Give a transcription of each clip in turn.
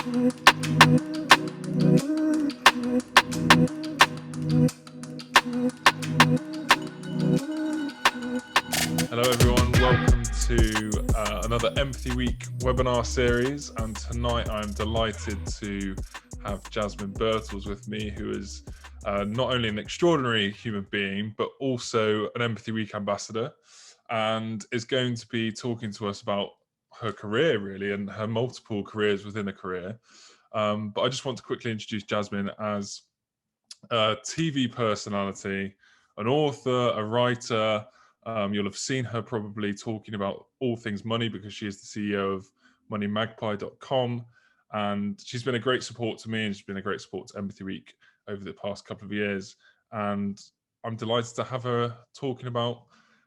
Hello everyone, welcome to another Empathy Week webinar series, and tonight I'm delighted to have Jasmine Birtles with me, who is not only an extraordinary human being but also an Empathy Week ambassador, and is going to be talking to us about her career really and her multiple careers within a career. But I just want to quickly introduce Jasmine as a TV personality, an author, a writer. You'll have seen her probably talking about all things money because she is the CEO of moneymagpie.com. And she's been a great support to me, and she's been a great support to Empathy Week over the past couple of years. And I'm delighted to have her talking about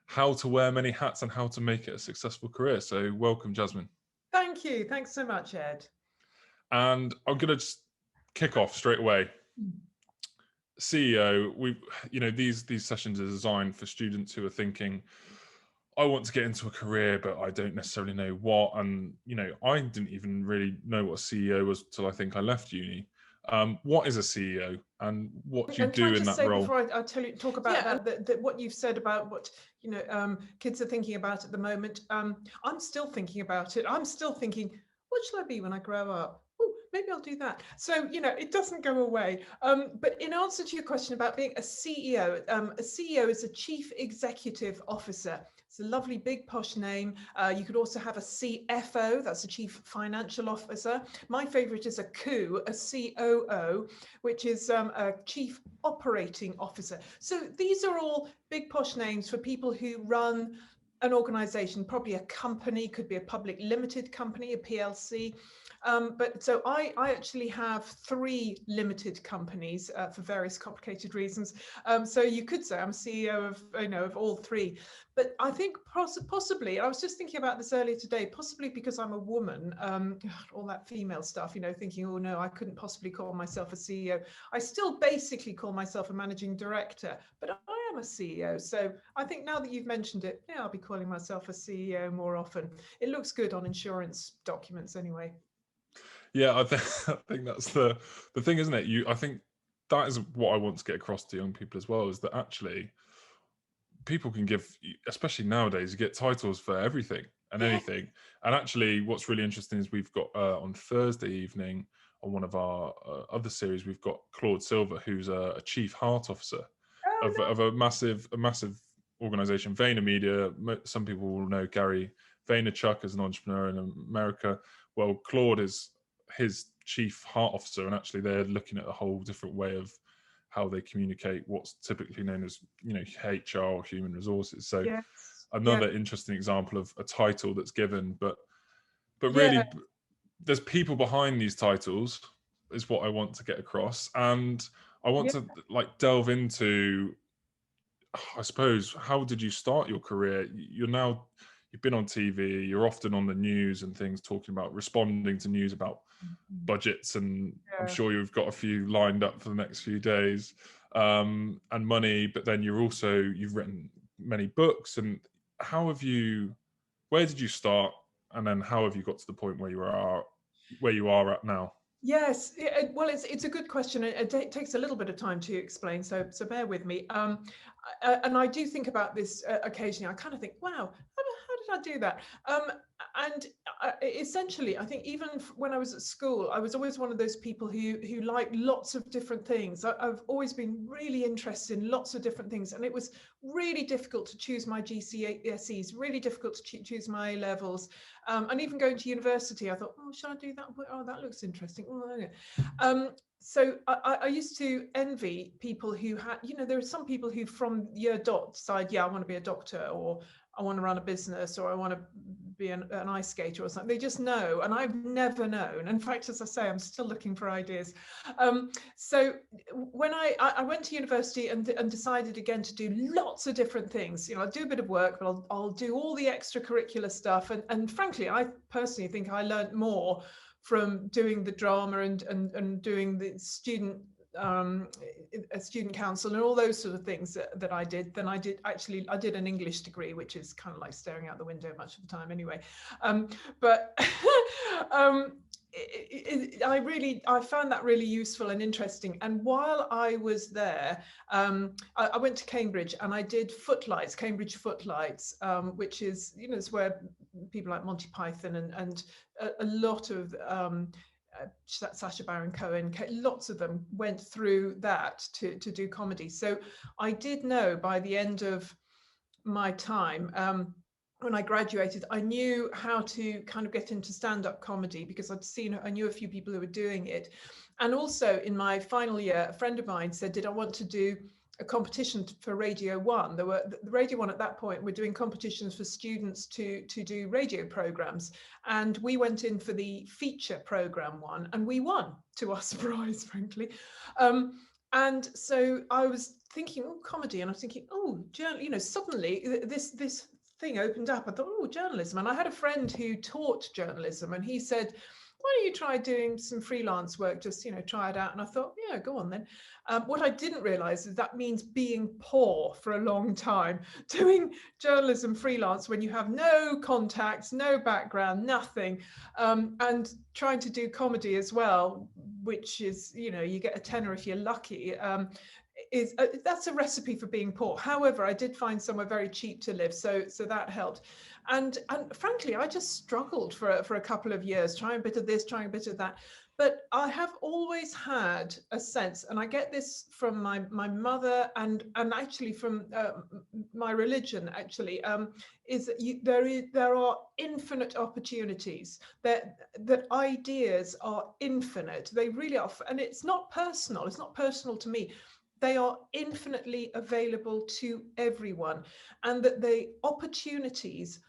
how to wear many hats and how to make it a successful career. So welcome, Jasmine. Thank you. Thanks so much, Ed. And I'm going to just kick off straight away. CEO, these sessions are designed for students who are thinking, I want to get into a career, but I don't necessarily know what. And, I didn't even really know what a CEO was till I think I left uni. What is a CEO and what do you do in that role? Before I talk about that what you've said about what kids are thinking about at the moment, I'm still thinking about it. I'm still thinking, what shall I be when I grow up? Oh, maybe I'll do that. So it doesn't go away. But in answer to your question about being a CEO is a Chief Executive Officer. It's a lovely big posh name. You could also have a CFO, that's a Chief Financial Officer. My favorite is a COO, which is a Chief Operating Officer. So these are all big posh names for people who run an organization, probably a company, could be a public limited company, a PLC. But so I actually have 3 limited companies for various complicated reasons. So you could say I'm CEO of all 3. But I think possibly, I was just thinking about this earlier today, possibly because I'm a woman, all that female stuff, thinking, oh no, I couldn't possibly call myself a CEO. I still basically call myself a managing director, but I am a CEO. So I think now that you've mentioned it, yeah, I'll be calling myself a CEO more often. It looks good on insurance documents anyway. Yeah, I think that's the thing, isn't it? I think that is what I want to get across to young people as well, is that actually people can give, especially nowadays, you get titles for everything and anything. And actually what's really interesting is we've got on Thursday evening on one of our other series, we've got Claude Silver, who's a chief heart officer of a massive organization, VaynerMedia. Some people will know Gary Vaynerchuk as an entrepreneur in America. Well, Claude is his chief heart officer, and actually they're looking at a whole different way of how they communicate what's typically known as HR or human resources. So another interesting example of a title that's given, but really there's people behind these titles is what I want to get across. And I want to delve into, I suppose, how did you start your career? You've been on TV, you're often on the news and things, talking about responding to news about budgets, and I'm sure you've got a few lined up for the next few days, and money. But then you've written many books. And where did you start, and then how have you got to the point where you are at now? Yes, well, it's a good question. It takes a little bit of time to explain, so bear with me. And I do think about this occasionally. I kind of think, wow, how did I do that? And essentially, I think even when I was at school, I was always one of those people who liked lots of different things. I've always been really interested in lots of different things, and it was really difficult to choose my GCSEs, really difficult to choose my A-levels. And even going to university, I thought, oh, should I do that? Oh, that looks interesting. So I used to envy people who had, there are some people who from year dot decide, yeah, I want to be a doctor, or I want to run a business, or I want to be an ice skater or something. They just know, and I've never known. In fact, as I say, I'm still looking for ideas. So when I went to university and decided again to do lots of different things, I'll do a bit of work, but I'll do all the extracurricular stuff. And frankly, I personally think I learned more from doing the drama and doing the student council and all those sort of things that I did than I did actually. I did an English degree, which is kind of like staring out the window much of the time anyway. I found that really useful and interesting. And while I was there, I went to Cambridge and I did Footlights, Cambridge Footlights, which is, it's where people like Monty Python and a lot of Sacha Baron Cohen, lots of them went through that to do comedy. So I did know by the end of my time, when I graduated, I knew how to kind of get into stand-up comedy because I knew a few people who were doing it. And also in my final year, a friend of mine said, did I want to do a competition for Radio 1? The Radio 1 at that point were doing competitions for students to do radio programs. And we went in for the feature program one and we won, to our surprise, frankly. And so I was thinking, oh, comedy, and I was thinking, oh, suddenly this thing opened up. I thought, oh, journalism. And I had a friend who taught journalism, and he said, why don't you try doing some freelance work, just, try it out. And I thought, yeah, go on then. What I didn't realize is that means being poor for a long time, doing journalism freelance when you have no contacts, no background, nothing, and trying to do comedy as well, which is, you get a tenner if you're lucky. That's a recipe for being poor. However, I did find somewhere very cheap to live, so that helped. And frankly, I just struggled for a couple of years, trying a bit of this, trying a bit of that. But I have always had a sense, and I get this from my mother and actually from my religion, actually, is that there are infinite opportunities, that ideas are infinite. They really are, and it's not personal. It's not personal to me. They are infinitely available to everyone, and that the opportunities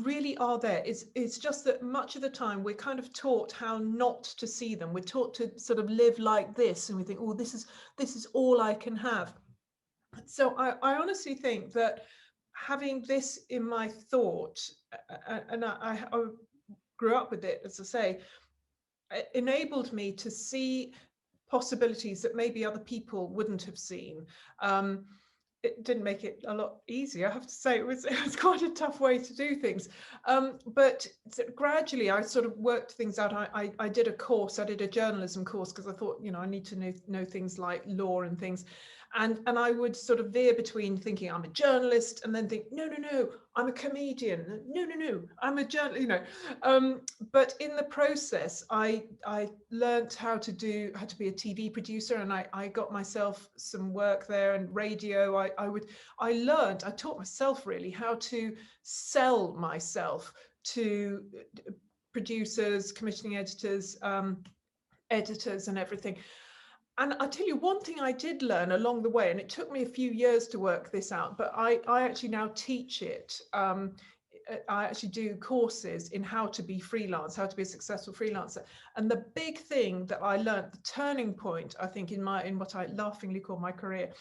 really are there. It's just that much of the time we're kind of taught how not to see them. We're taught to sort of live like this, and we think, oh, this is all I can have. So I honestly think that having this in my thought, and I grew up with it, as I say, enabled me to see possibilities that maybe other people wouldn't have seen. It didn't make it a lot easier, I have to say. It was quite a tough way to do things. But gradually I sort of worked things out. I did a course, I did a journalism course, because I thought, I need to know things like law and things. And I would sort of veer between thinking I'm a journalist and then think, no, I'm a comedian. No, I'm a journalist, But in the process, I learned how to be a TV producer, and I got myself some work there, and radio. I taught myself really how to sell myself to producers, commissioning editors, editors and everything. And I tell you, one thing I did learn along the way, and it took me a few years to work this out, but I actually now teach it. I actually do courses in how to be freelance, how to be a successful freelancer. And the big thing that I learned, the turning point, I think, in what I laughingly call my career,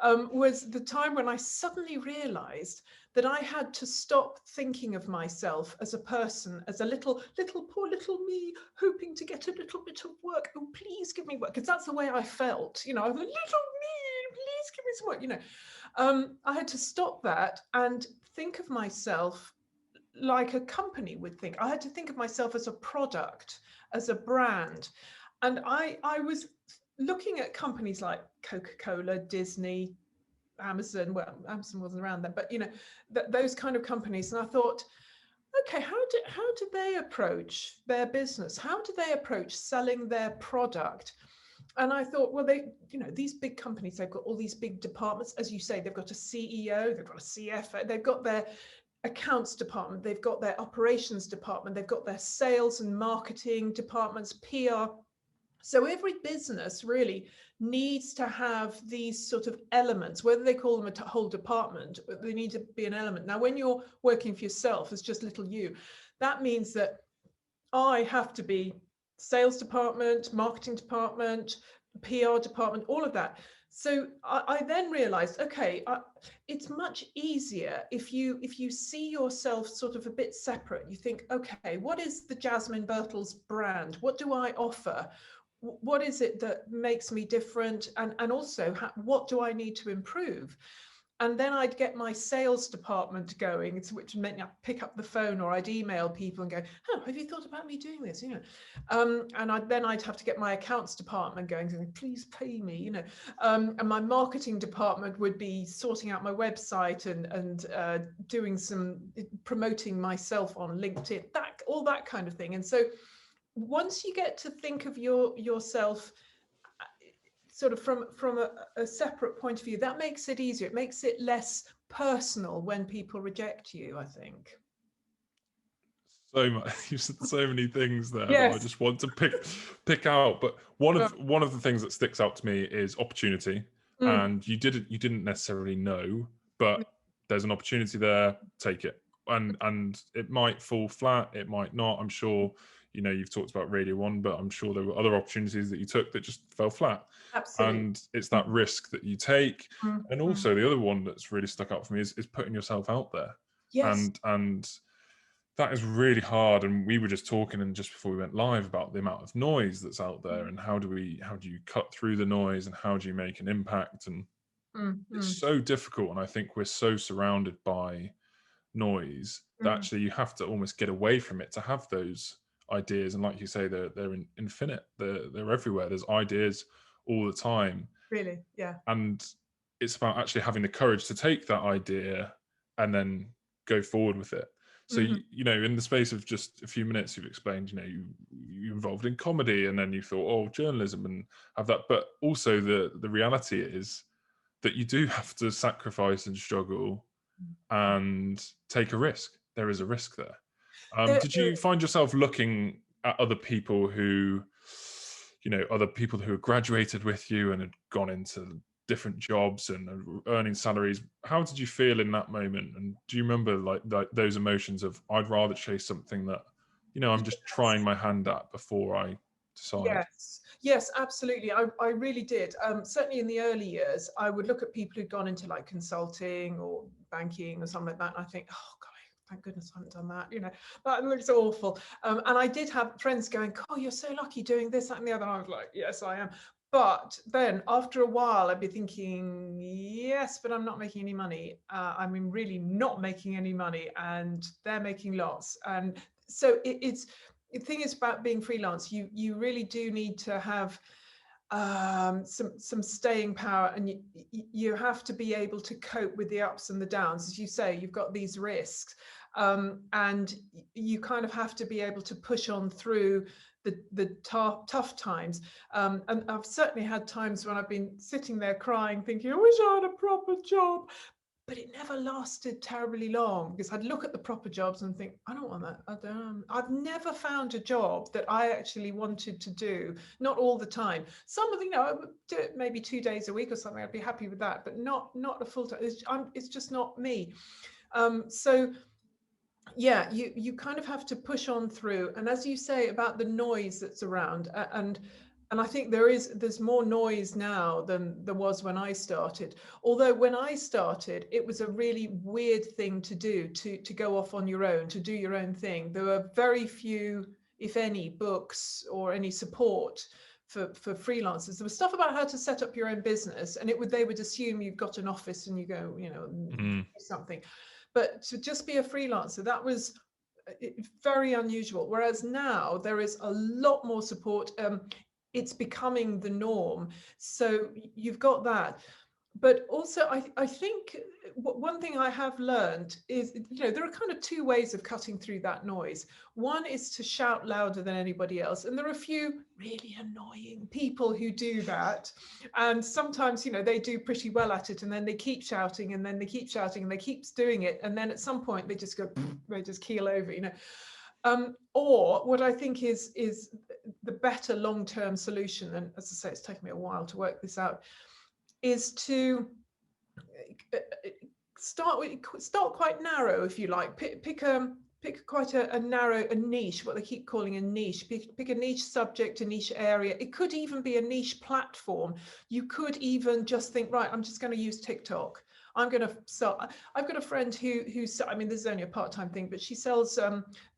was the time when I suddenly realized that I had to stop thinking of myself as a person, as a little poor little me hoping to get a little bit of work. Oh, please give me work, because that's the way I felt. I was a little me, please give me some work. I had to stop that and think of myself like a company would think. I had to think of myself as a product, as a brand. And I was looking at companies like Coca-Cola, Disney, Amazon. Well, Amazon wasn't around then, but those kind of companies. And I thought, okay, how do they approach their business? How do they approach selling their product? And I thought, well, these big companies, they've got all these big departments. As you say, they've got a CEO, they've got a CFO, they've got their accounts department, they've got their operations department, they've got their sales and marketing departments, PR. So every business really needs to have these sort of elements, whether they call them a whole department, but they need to be an element. Now, when you're working for yourself as just little you, that means that I have to be sales department, marketing department, PR department, all of that. So I then realized, okay, it's much easier if you see yourself sort of a bit separate. You think, okay, what is the Jasmine Birtles brand? What do I offer? What is it that makes me different? And also, what do I need to improve? and then I'd get my sales department going, which meant I'd pick up the phone or I'd email people and go, oh, have you thought about me doing this? And I'd have to get my accounts department going, saying, please pay me, and my marketing department would be sorting out my website and doing some promoting myself on LinkedIn, all that kind of thing. And so once you get to think of yourself sort of from a separate point of view, that makes it easier. It makes it less personal when people reject you, I think. So much, you said so many things there Yes. that I just want to pick out. But one of the things that sticks out to me is opportunity. And you didn't necessarily know, but there's an opportunity there, take it. And it might fall flat, it might not. I'm sure, you've talked about Radio 1, but I'm sure there were other opportunities that you took that just fell flat. Absolutely. And it's that risk that you take. And also the other one that's really stuck out for me is putting yourself out there. Yes. And that is really hard. And we were just talking, and just before we went live, about the amount of noise that's out there, and how do you cut through the noise, and how do you make an impact? And it's so difficult. And I think we're so surrounded by noise that actually you have to almost get away from it to have those ideas. And like you say, they're infinite. They're everywhere. There's ideas all the time. Really, yeah. And it's about actually having the courage to take that idea and then go forward with it. So, in the space of just a few minutes, you've explained, you involved in comedy, and then you thought, oh, journalism, and have that. But also the reality is that you do have to sacrifice and struggle and take a risk. There is a risk there. Did you find yourself looking at other people who had graduated with you and had gone into different jobs and earning salaries? How did you feel in that moment? And do you remember like those emotions of, I'd rather chase something that, I'm just trying my hand at before I decide? Yes, absolutely. I really did. Certainly in the early years, I would look at people who'd gone into like consulting or banking or something like that, and I think, oh God, thank goodness I haven't done that, that looks awful. And I did have friends going, oh, you're so lucky doing this, that and the other. I was like, yes, I am. But then after a while, I'd be thinking, yes, but I'm not making any money. Really not making any money, and they're making lots. And so it's the thing is about being freelance, you really do need to have some staying power, and you have to be able to cope with the ups and the downs. As you say, you've got these risks, and you kind of have to be able to push on through the tough times. And I've certainly had times when I've been sitting there crying, thinking, I wish I had a proper job. But it never lasted terribly long, because I'd look at the proper jobs and think, I don't want that. I've never found a job that I actually wanted to do. Not all the time. Some of the, I would do it maybe 2 days a week or something. I'd be happy with that, but not a full time. It's just not me. So yeah, you kind of have to push on through. And as you say about the noise that's around, and I think there's more noise now than there was when I started. Although when I started, it was a really weird thing to do, to go off on your own, to do your own thing. There were very few, if any, books or any support for freelancers. There was stuff about how to set up your own business, and they would assume you've got an office and you go, do something. But to just be a freelancer, that was very unusual. Whereas now there is a lot more support. It's becoming the norm. So you've got that. But also, I think one thing I have learned is, there are kind of two ways of cutting through that noise. One is to shout louder than anybody else. And there are a few really annoying people who do that. And sometimes, they do pretty well at it. And then they keep shouting, and then they keep shouting, and they keep doing it. And then at some point they just go, they just keel over, Or what I think is the better long-term solution, and as I say, it's taken me a while to work this out, is to start quite narrow, if you like. Pick quite a narrow niche, what they keep calling a niche. Pick a niche subject, a niche area. It could even be a niche platform. You could even just think, right, I'm just going to use TikTok, I'm going to sell. I've got a friend who's, I mean, this is only a part-time thing, but she sells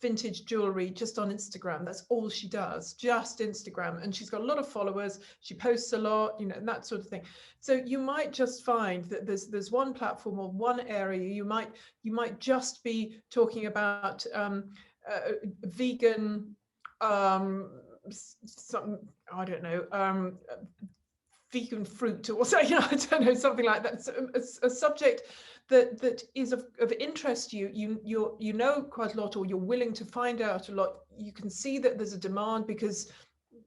vintage jewelry just on Instagram. That's all she does, just Instagram. And she's got a lot of followers. She posts a lot, you know, and that sort of thing. So you might just find that there's one platform or one area you might just be talking about vegan, some, I don't know, vegan fruit or something, you know, I don't know, something like that. So a subject that is of interest to you, you know quite a lot, or you're willing to find out a lot. You can see that there's a demand because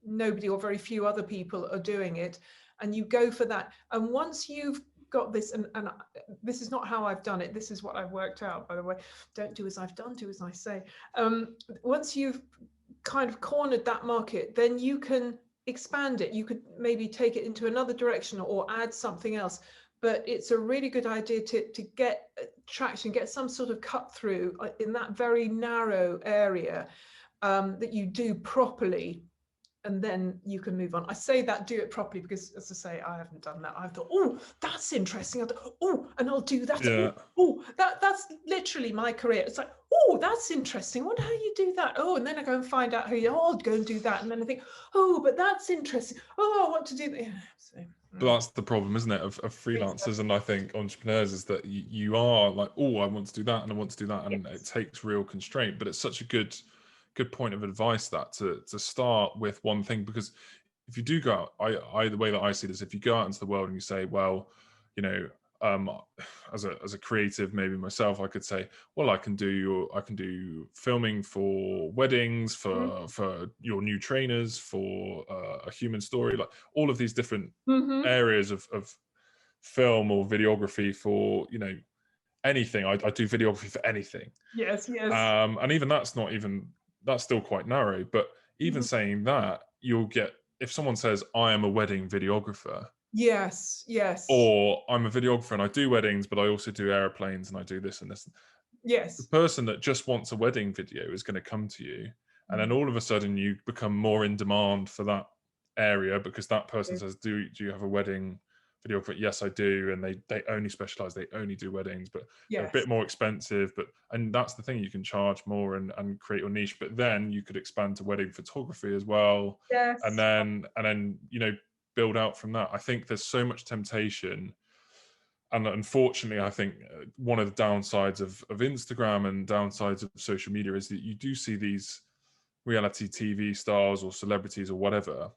nobody or very few other people are doing it, and you go for that. And once you've got this, and this is not how I've done it, this is what I've worked out, by the way. Don't do as I've done, do as I say. Once you've kind of cornered that market, then you can expand it. You could maybe take it into another direction or add something else. But it's a really good idea to get traction, get some sort of cut through in that very narrow area that you do properly, and then you can move on. I say that, do it properly, because as I say, I haven't done that. I've thought, oh, that's interesting. I thought, oh, and I'll do that. Yeah. Oh, that's literally my career. It's like, oh, that's interesting. I wonder how you do that. Oh, and then I go and find out how you, oh, I'll go and do that. And then I think, oh, but that's interesting. Oh, I want to do that. Yeah, so, But that's the problem, isn't it, of freelancers and I think entrepreneurs, is that you are like, oh, I want to do that and I want to do that, and yes. it takes real constraint. But it's such a good point of advice that to start with one thing, because if you do go out, I the way that I see this, if you go out into the world and you say, well, you know, as a creative, maybe myself, I could say, well, I can do filming for weddings, for your new trainers, for a human story, like all of these different areas of film or videography for, you know, anything. I do videography for anything. Yes. And even that's still quite narrow. But even saying that, you'll get, if someone says, I am a wedding videographer. Yes. Or I'm a videographer and I do weddings, but I also do airplanes and I do this and this. Yes. The person that just wants a wedding video is going to come to you. And then all of a sudden you become more in demand for that area, because that person says, do you have a wedding videographer? Yes, I do. And they only specialize, they only do weddings, but they're a bit more expensive. And that's the thing, you can charge more and create your niche, but then you could expand to wedding photography as well. Yes. And then, you know, build out from that. I think there's so much temptation. And unfortunately, I think one of the downsides of Instagram and downsides of social media is that you do see these reality TV stars or celebrities or whatever,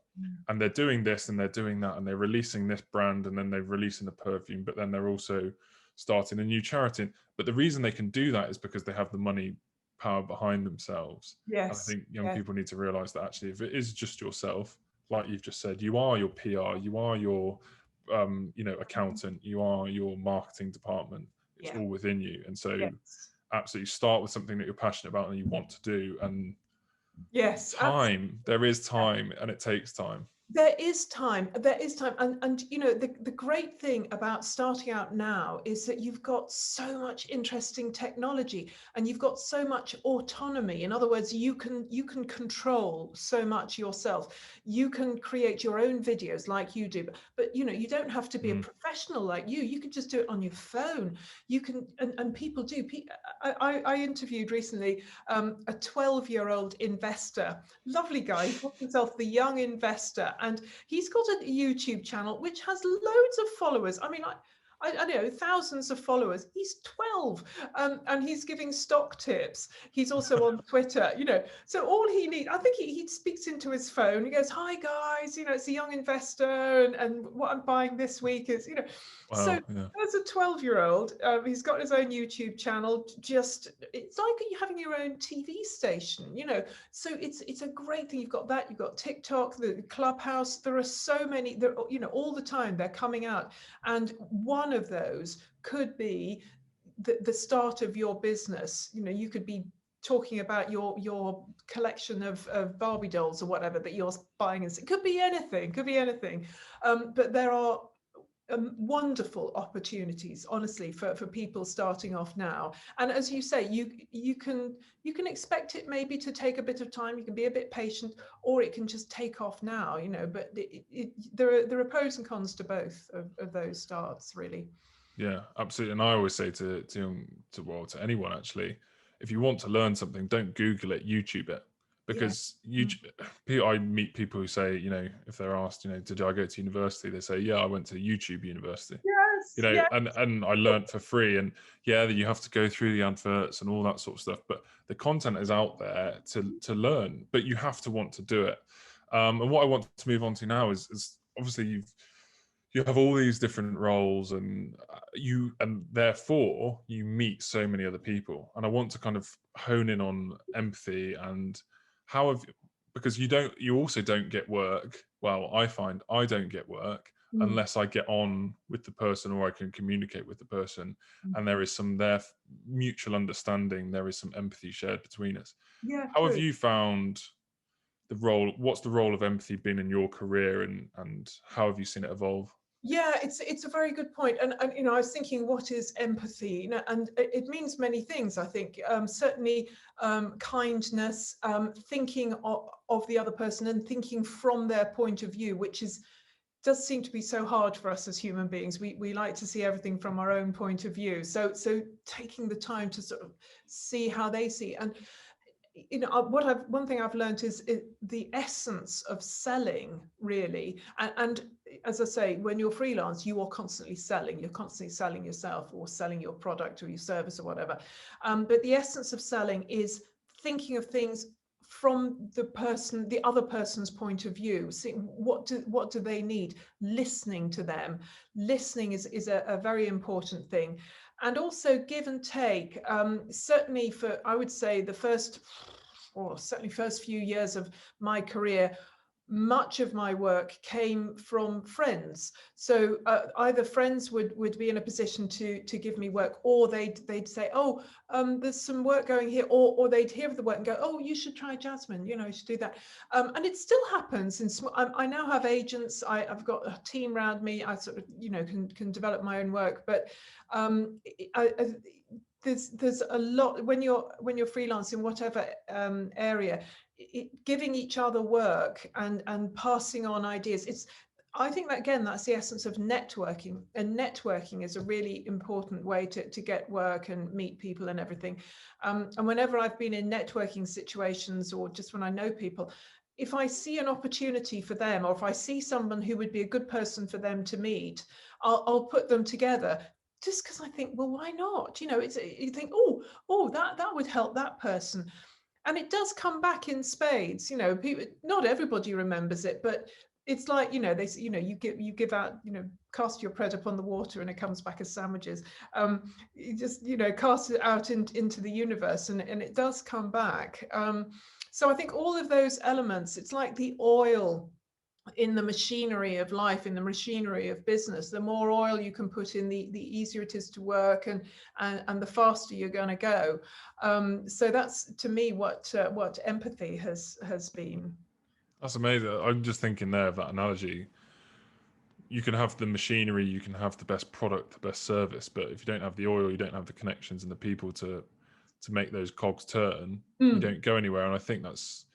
and they're doing this and they're doing that, and they're releasing this brand, and then they're releasing a perfume, but then they're also starting a new charity. But the reason they can do that is because they have the money power behind themselves. Yes. And I think young people need to realize that actually, if it is just yourself, like you've just said, you are your PR, you are your you know, accountant, you are your marketing department. It's all within you. And so absolutely start with something that you're passionate about and you want to do. And there is time, and it takes time. There is time. And you know, the great thing about starting out now is that you've got so much interesting technology and you've got so much autonomy. In other words, you can control so much yourself. You can create your own videos like you do, but you know, you don't have to be a professional like you. You can just do it on your phone. You can, and people do. I interviewed recently a 12-year-old investor, lovely guy. He calls himself the Young Investor. And he's got a YouTube channel which has loads of followers. I mean, I know, thousands of followers. He's 12, and he's giving stock tips. He's also on Twitter, you know. So all he needs, I think he speaks into his phone. He goes, "Hi guys, you know, it's a Young Investor, and what I'm buying this week is, you know." Wow, so as a 12-year-old, he's got his own YouTube channel. Just, it's like you're having your own TV station, you know. So it's a great thing. You've got that. You've got TikTok, the Clubhouse. There are so many. There, you know, all the time they're coming out, and one of those could be the start of your business. You know, you could be talking about your collection of Barbie dolls or whatever that you're buying. It could be anything. But there are wonderful opportunities, honestly, for people starting off now. And as you say, you can expect it maybe to take a bit of time. You can be a bit patient, or it can just take off now, you know. But there are pros and cons to both of those starts, really. Yeah, absolutely. And I always say to anyone actually, if you want to learn something, don't Google it, YouTube it. Yeah. Because I meet people who say, if they're asked, did I go to university? They say, yeah, I went to YouTube University. Yes. Yeah. And I learnt for free. And yeah, you have to go through the adverts and all that sort of stuff. But the content is out there to learn, but you have to want to do it. And what I want to move on to now is obviously you have all these different roles, and therefore you meet so many other people. And I want to kind of hone in on empathy and how have because you also don't get work. Well, I find I don't get work unless I get on with the person or I can communicate with the person, and there is some mutual understanding, there is some empathy shared between us. Yeah. How have True. you found what's the role of empathy been in your career, and how have you seen it evolve? Yeah, it's a very good point. And I was thinking, what is empathy? And it means many things, I think. Certainly kindness, thinking of the other person and thinking from their point of view, which does seem to be so hard for us as human beings. We like to see everything from our own point of view. So taking the time to sort of see how they see. And one thing I've learned is the essence of selling, really. And as I say, when you're freelance, you are constantly selling. You're constantly selling yourself or selling your product or your service or whatever. But the essence of selling is thinking of things from the other person's point of view. See, what do they need? Listening to them. Listening is a very important thing. And also give and take. Certainly I would say certainly first few years of my career, much of my work came from friends. So either friends would be in a position to give me work, or they'd say, oh, there's some work going here, or they'd hear of the work and go, oh, you should try Jasmine, you should do that. And it still happens. I now have agents. I've got a team around me. I sort of can develop my own work, but there's a lot when you're freelance in whatever area. Giving each other work and passing on ideas. I think that, again, that's the essence of networking, and networking is a really important way to get work and meet people and everything. And whenever I've been in networking situations, or just when I know people, if I see an opportunity for them, or if I see someone who would be a good person for them to meet, I'll put them together, just because I think, well, why not? You think, oh, that would help that person. And it does come back in spades. People, not everybody remembers it, but it's like, they say, you give out, cast your bread upon the water and it comes back as sandwiches. You just, cast it out into the universe, and it does come back. So I think all of those elements, it's like the oil in the machinery of life, in the machinery of business. The more oil you can put in, the easier it is to work, and the faster you're going to go. So that's, to me, what empathy has been. That's amazing. I'm just thinking there of that analogy. You can have the machinery, you can have the best product, the best service, but if you don't have the oil, you don't have the connections and the people to make those cogs turn, you don't go anywhere. And I think that's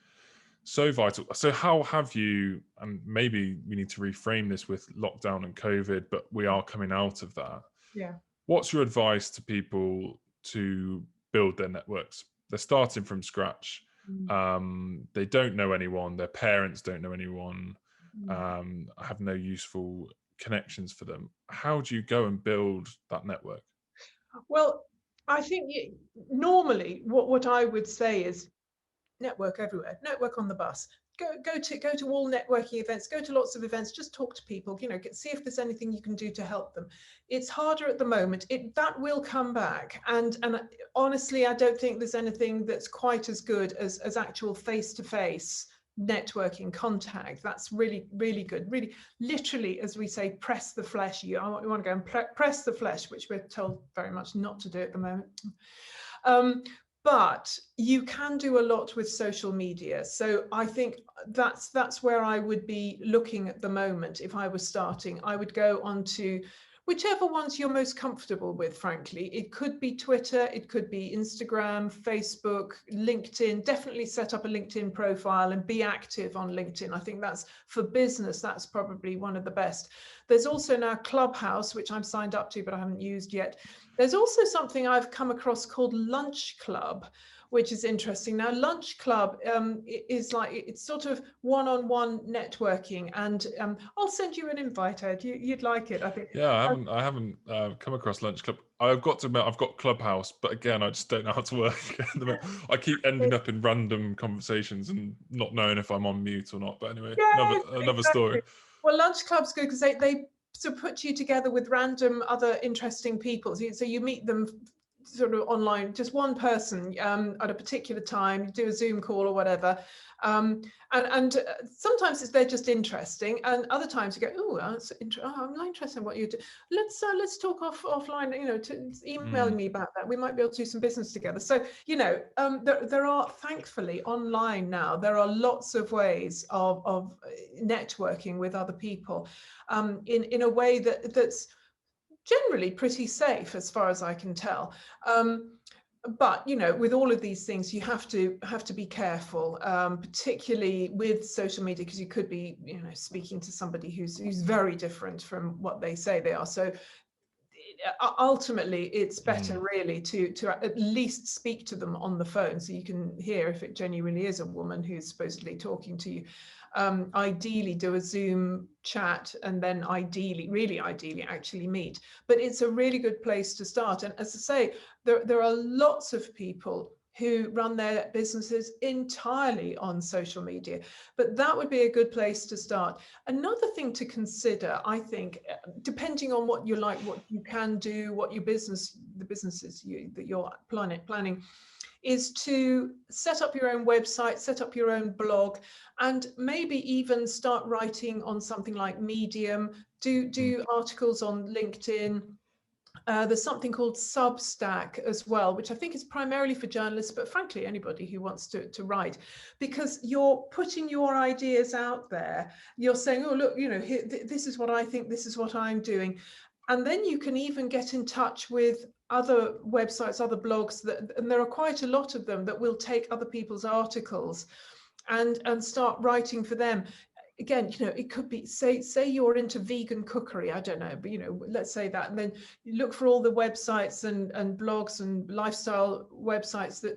so vital. So how have you, and maybe we need to reframe this with lockdown and COVID, but we are coming out of that. Yeah. What's your advice to people to build their networks? They're starting from scratch. They don't know anyone. Their parents don't know anyone. Have no useful connections for them. How do you go and build that network? Well, I think normally what I would say is network everywhere. Network on the bus. Go to all networking events. Go to lots of events. Just talk to people. See if there's anything you can do to help them. It's harder at the moment. That will come back. And honestly, I don't think there's anything that's quite as good as actual face-to-face networking contact. That's really, really good. Really, literally, as we say, press the flesh. You want to go and press the flesh, which we're told very much not to do at the moment. But you can do a lot with social media. So I think that's where I would be looking at the moment. If I was starting, I would go onto whichever ones you're most comfortable with, frankly. It could be Twitter, it could be Instagram, Facebook, LinkedIn. Definitely set up a LinkedIn profile and be active on LinkedIn. I think that's, for business, that's probably one of the best. There's also now Clubhouse, which I'm signed up to, but I haven't used yet. There's also something I've come across called Lunch Club, which is interesting. Now, Lunch Club is like, it's sort of one-on-one networking, and I'll send you an invite, Ed. You'd like it, I think. Yeah, I haven't come across Lunch Club. I've got to admit, I've got Clubhouse, but again, I just don't know how to work. I keep ending up in random conversations and not knowing if I'm on mute or not. But anyway, Yes, another story. Well, Lunch Club's good because they sort of put you together with random other interesting people. So you meet them sort of online, just one person at a particular time, do a Zoom call or whatever. And sometimes they're just interesting, and other times you go, oh, I'm not interested in what you do. Let's talk offline. You know, emailing me about that. We might be able to do some business together. So you know, there are, thankfully, online now. There are lots of ways of networking with other people in a way that's generally pretty safe, as far as I can tell. But you know, with all of these things, you have to be careful, particularly with social media, because you could be, you know, speaking to somebody who's very different from what they say they are. So ultimately, it's better really to at least speak to them on the phone, so you can hear if it genuinely is a woman who's supposedly talking to you. Ideally do a Zoom chat, and then really ideally actually meet. But it's a really good place to start. And as I say, there are lots of people who run their businesses entirely on social media, but that would be a good place to start. Another thing to consider, I think, depending on what you like, what you can do, what the businesses that you're planning, is to set up your own website, set up your own blog, and maybe even start writing on something like Medium, do articles on LinkedIn. There's something called Substack as well, which I think is primarily for journalists, but frankly, anybody who wants to write, because you're putting your ideas out there. You're saying, oh, look, you know, this is what I think, this is what I'm doing. And then you can even get in touch with other websites, other blogs, and there are quite a lot of them that will take other people's articles and start writing for them. Again, you know, it could be, say you're into vegan cookery, I don't know, but you know, let's say that, and then you look for all the websites and blogs and lifestyle websites that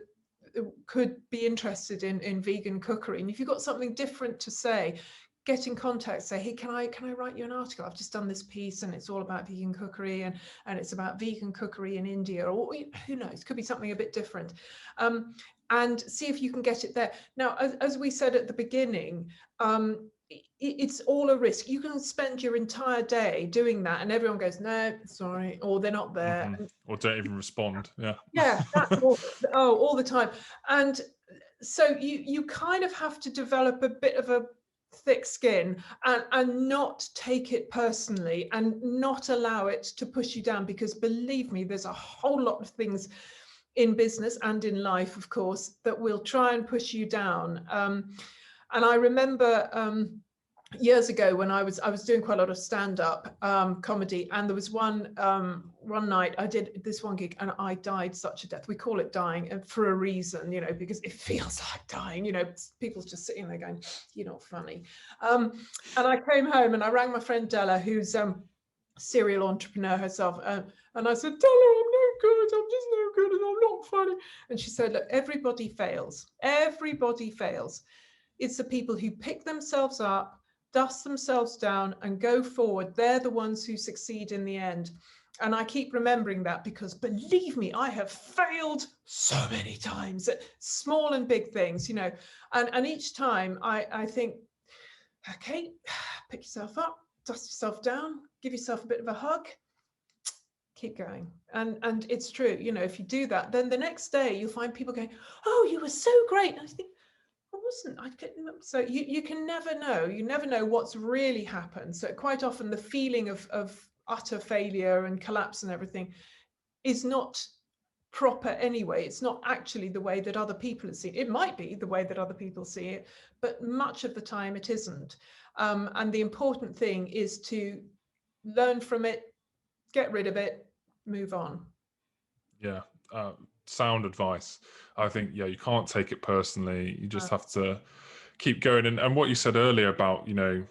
could be interested in vegan cookery. And if you've got something different to say, get in contact, say, hey, can I write you an article? I've just done this piece and it's all about vegan cookery, and it's about vegan cookery in India, or who knows, could be something a bit different. And see if you can get it there. Now, as we said at the beginning, it's all a risk. You can spend your entire day doing that and everyone goes, no, sorry, or they're not there. Or don't even respond. Yeah, that's all the time. And so you kind of have to develop a bit of a thick skin and not take it personally, and not allow it to push you down, because believe me, there's a whole lot of things in business and in life, of course, that will try and push you down. And I remember years ago when I was doing quite a lot of stand-up comedy, and there was one night I did this one gig and I died such a death. We call it dying, and for a reason, you know, because it feels like dying, you know, people's just sitting there going, you're not funny. And I came home and I rang my friend Della, who's serial entrepreneur herself, and I said, Della, I'm no good, I'm just no good, and I'm not funny. And she said, look, everybody fails. It's the people who pick themselves up, dust themselves down and go forward. They're the ones who succeed in the end. And I keep remembering that, because believe me, I have failed so many times at small and big things, you know, and each time I think, okay, pick yourself up, dust yourself down, give yourself a bit of a hug, keep going. And it's true, you know, if you do that, then the next day you'll find people going, oh, you were so great. And I think, so you can never know. You never know what's really happened. So quite often the feeling of utter failure and collapse and everything is not proper anyway. It's not actually the way that other people see it. It might be the way that other people see it, but much of the time it isn't. And the important thing is to learn from it, get rid of it, move on. Yeah, sound advice. I think, yeah, you can't take it personally. You just have to keep going. And what you said earlier about, you know,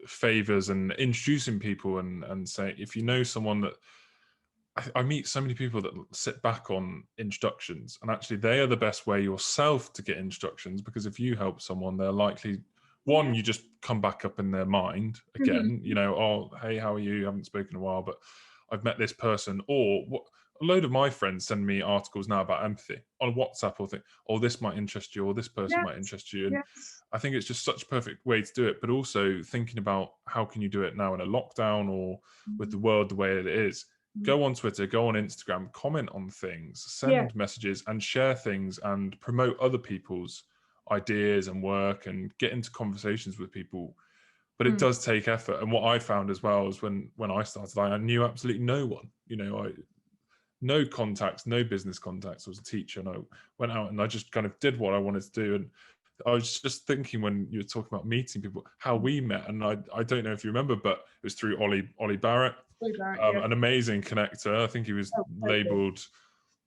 favors and introducing people and say, if you know someone that, I meet so many people that sit back on introductions, and actually they are the best way yourself to get introductions, because if you help someone, they're likely, one, you just come back up in their mind again, you know, oh, hey, how are you? You haven't spoken in a while, but I've met this person. Or what, a load of my friends send me articles now about empathy on WhatsApp, or think, oh, this might interest you, or this person might interest you. And I think it's just such a perfect way to do it, but also thinking about how can you do it now in a lockdown, or with the world the way it is. Go on Twitter, go on Instagram, comment on things, send messages and share things and promote other people's ideas and work and get into conversations with people. But it does take effort. And what I found as well is when I started, I knew absolutely no one, you know, no contacts, no business contacts. I was a teacher, and I went out and I just kind of did what I wanted to do. And I was just thinking, when you were talking about meeting people, how we met. And I don't know if you remember, but it was through Ollie Barrett, an amazing connector. I think he was labelled,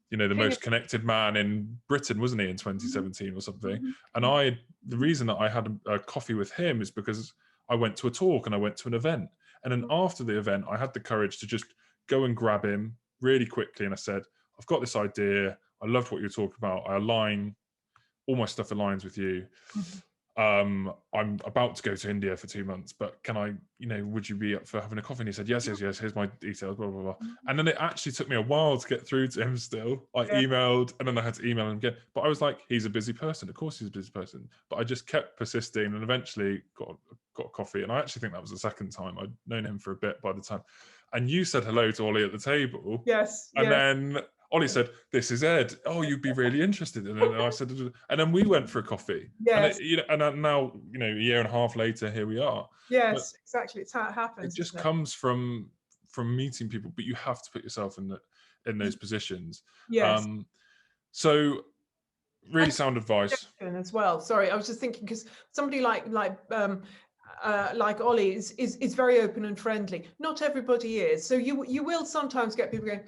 you know, the most connected man in Britain, wasn't he, in 2017 or something. And the reason that I had a coffee with him is because I went to a talk and I went to an event. And then after the event, I had the courage to just go and grab him really quickly. And I said, I've got this idea. I loved what you're talking about. All my stuff aligns with you. I'm about to go to India for 2 months, but can I, you know, would you be up for having a coffee? And he said, yes, here's my details, blah, blah, blah. And then it actually took me a while to get through to him still. I emailed, and then I had to email him again. But I was like, he's a busy person. Of course he's a busy person. But I just kept persisting, and eventually got a coffee. And I actually think that was the second time. I'd known him for a bit by the time. And you said hello to Ollie at the table. And then Ollie said, this is Ed. Oh, you'd be really interested in it. And I said, and then we went for a coffee. And you know, and now, you know, a year and a half later, here we are. Exactly. It's how it happens. It just comes from meeting people, but you have to put yourself in those positions. So really sound advice as well. Sorry, I was just thinking, because somebody like Ollie is very open and friendly. Not everybody is. So you will sometimes get people going,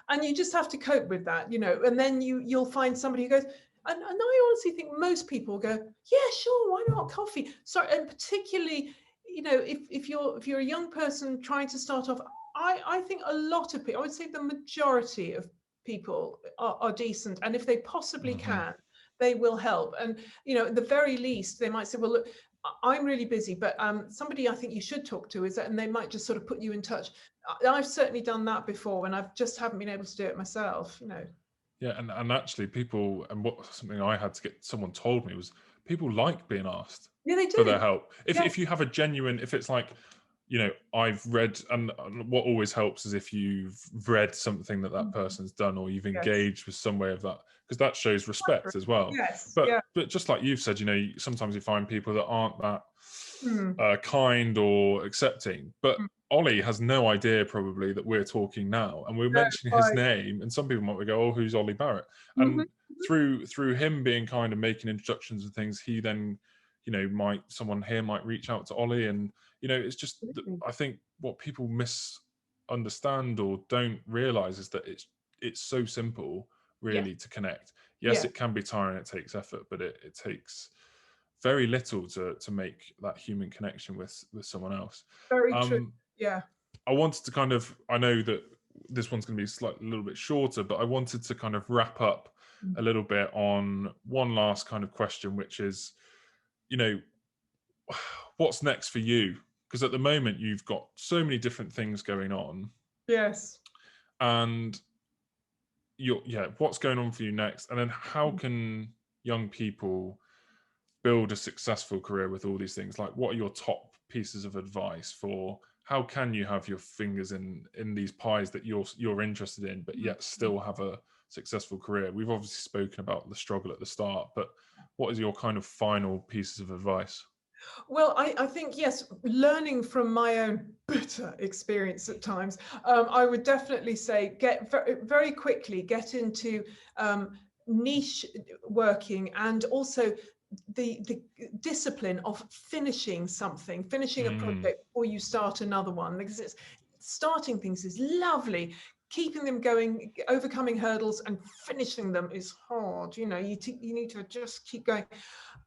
and you just have to cope with that, you know. And then you'll find somebody who goes, and I honestly think most people go, yeah, sure, why not coffee? Sorry, and particularly, you know, if you're a young person trying to start off, I think a lot of people, I would say the majority of people are decent, and if they possibly can, they will help. And you know, at the very least, they might say, well, look, I'm really busy, but somebody I think you should talk to is that, and they might just sort of put you in touch. I've certainly done that before, and I've just haven't been able to do it myself, you know. Yeah, and actually people, and something I had to get someone told me was, people like being asked for their help. If you have a genuine, if it's like, you know, I've read, and what always helps is if you've read something that person's done, or you've engaged with some way of that, because that shows respect as well. But just like you've said, you know, sometimes you find people that aren't that kind or accepting. But Ollie has no idea probably that we're talking now, and we're mentioning his name, and some people might go, oh, who's Ollie Barrett? And through him being kind of making introductions and things, he then, you know, someone here might reach out to Ollie. And you know, it's just, I think what people misunderstand or don't realize is that it's so simple really to connect. Yes, it can be tiring, it takes effort, but it takes very little to make that human connection with someone else. Very true. I wanted to kind of, I know that this one's going to be a little bit shorter, but I wanted to kind of wrap up a little bit on one last kind of question, which is, you know, what's next for you? Because at the moment you've got so many different things going on. And what's going on for you next? And then how can young people build a successful career with all these things? Like, what are your top pieces of advice for how can you have your fingers in these pies that you're interested in, but yet still have a successful career? We've obviously spoken about the struggle at the start, but what is your kind of final pieces of advice? Well, I think, yes, learning from my own bitter experience at times, I would definitely say very quickly get into niche working, and also the discipline of finishing a project before you start another one, because starting things is lovely. Keeping them going, overcoming hurdles and finishing them is hard. You need to just keep going.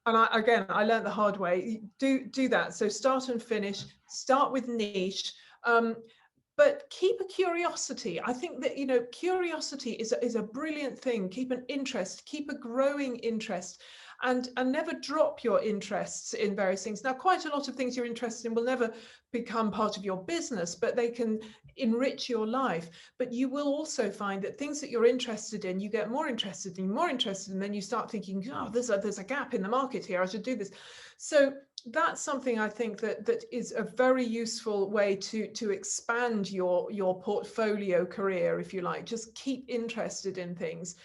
And I learned the hard way. Do that. So start and finish. Start with niche. But keep a curiosity. I think that, curiosity is a brilliant thing. Keep an interest, keep a growing interest, and never drop your interests in various things. Now, quite a lot of things you're interested in will never become part of your business, but they can enrich your life. But you will also find that things that you're interested in, you get more interested in, and then you start thinking, oh, there's a gap in the market here, I should do this. So that's something I think that is a very useful way to expand your portfolio career, if you like. Just keep interested in things.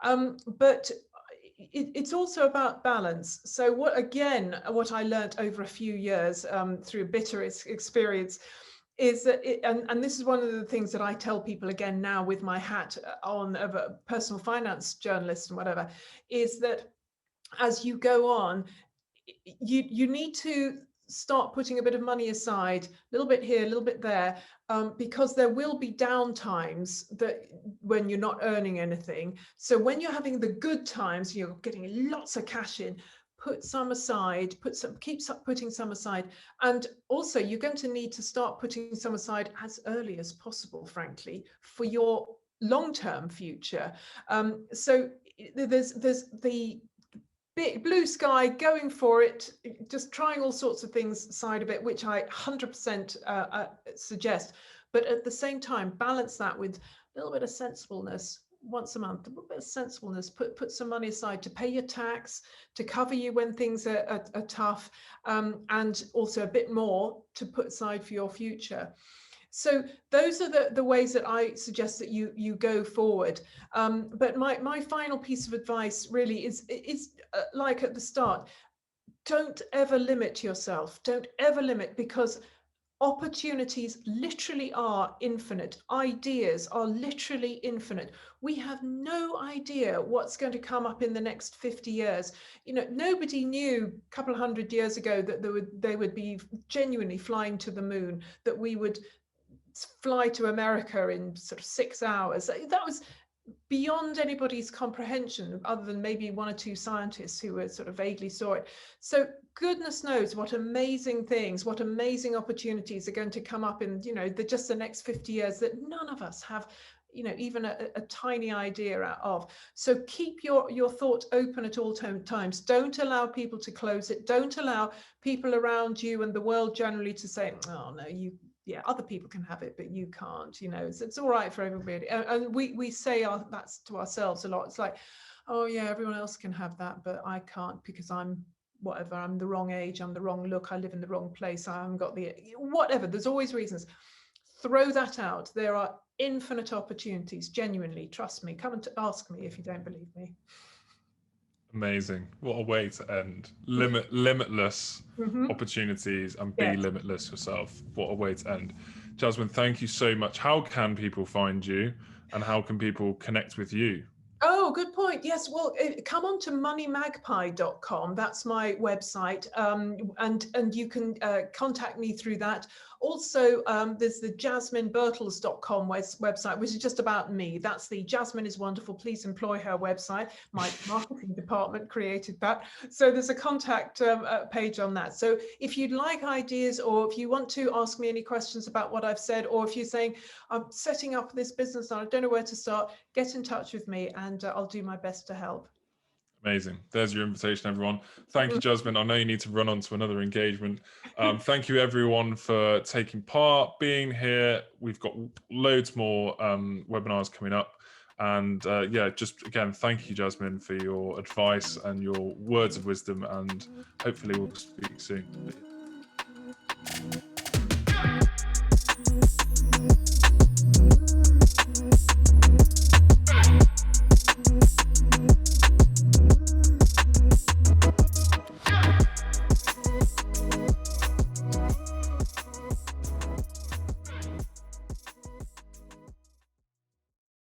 But it's also about balance. So what I learned over a few years through bitter experience is that, and this is one of the things that I tell people again now with my hat on of a personal finance journalist and whatever, is that as you go on, you need to start putting a bit of money aside, a little bit here, a little bit there, because there will be down times that when you're not earning anything. So when you're having the good times, you're getting lots of cash in, put some aside, keep putting some aside. And also you're going to need to start putting some aside as early as possible, frankly, for your long-term future. So there's the big blue sky, going for it, just trying all sorts of things side of it, which I 100% suggest. But at the same time, balance that with a little bit of sensibleness once a month, a little bit of sensibleness, put some money aside to pay your tax, to cover you when things are tough, and also a bit more to put aside for your future. So those are the ways that I suggest that you go forward. But my final piece of advice really is like at the start, don't ever limit yourself. Don't ever limit, because opportunities literally are infinite. Ideas are literally infinite. We have no idea what's going to come up in the next 50 years. Nobody knew a couple of 100 years ago that they would be genuinely flying to the moon, that we would fly to America in sort of 6 hours. That was beyond anybody's comprehension, other than maybe one or two scientists who were sort of vaguely saw it. So goodness knows what amazing things, what amazing opportunities are going to come up in, just the next 50 years that none of us have, even a tiny idea of. So keep your thought open at all times. Don't allow people to close it. Don't allow people around you and the world generally to say, oh no, other people can have it, but you can't. It's all right for everybody. And we say that's to ourselves a lot. It's like, oh yeah, everyone else can have that, but I can't because I'm whatever. I'm the wrong age. I'm the wrong look. I live in the wrong place. I haven't got the whatever. There's always reasons. Throw that out. There are infinite opportunities. Genuinely, trust me. Come and ask me if you don't believe me. Amazing. What a way to end. Limitless opportunities, and be limitless yourself. What a way to end. Jasmine, thank you so much. How can people find you, and how can people connect with you? Oh, good point. Yes, well, come on to moneymagpie.com. That's my website, and you can contact me through that. Also, there's the JasmineBirtles.com website, which is just about me. That's the Jasmine is Wonderful, Please Employ Her website. My marketing department created that. So there's a contact page on that. So if you'd like ideas, or if you want to ask me any questions about what I've said, or if you're saying, I'm setting up this business and I don't know where to start, get in touch with me and I'll do my best to help. Amazing. There's your invitation, everyone. Thank you, Jasmine. I know you need to run on to another engagement. Thank you, everyone, for taking part, being here. We've got loads more webinars coming up. And just again, thank you, Jasmine, for your advice and your words of wisdom. And hopefully we'll speak soon.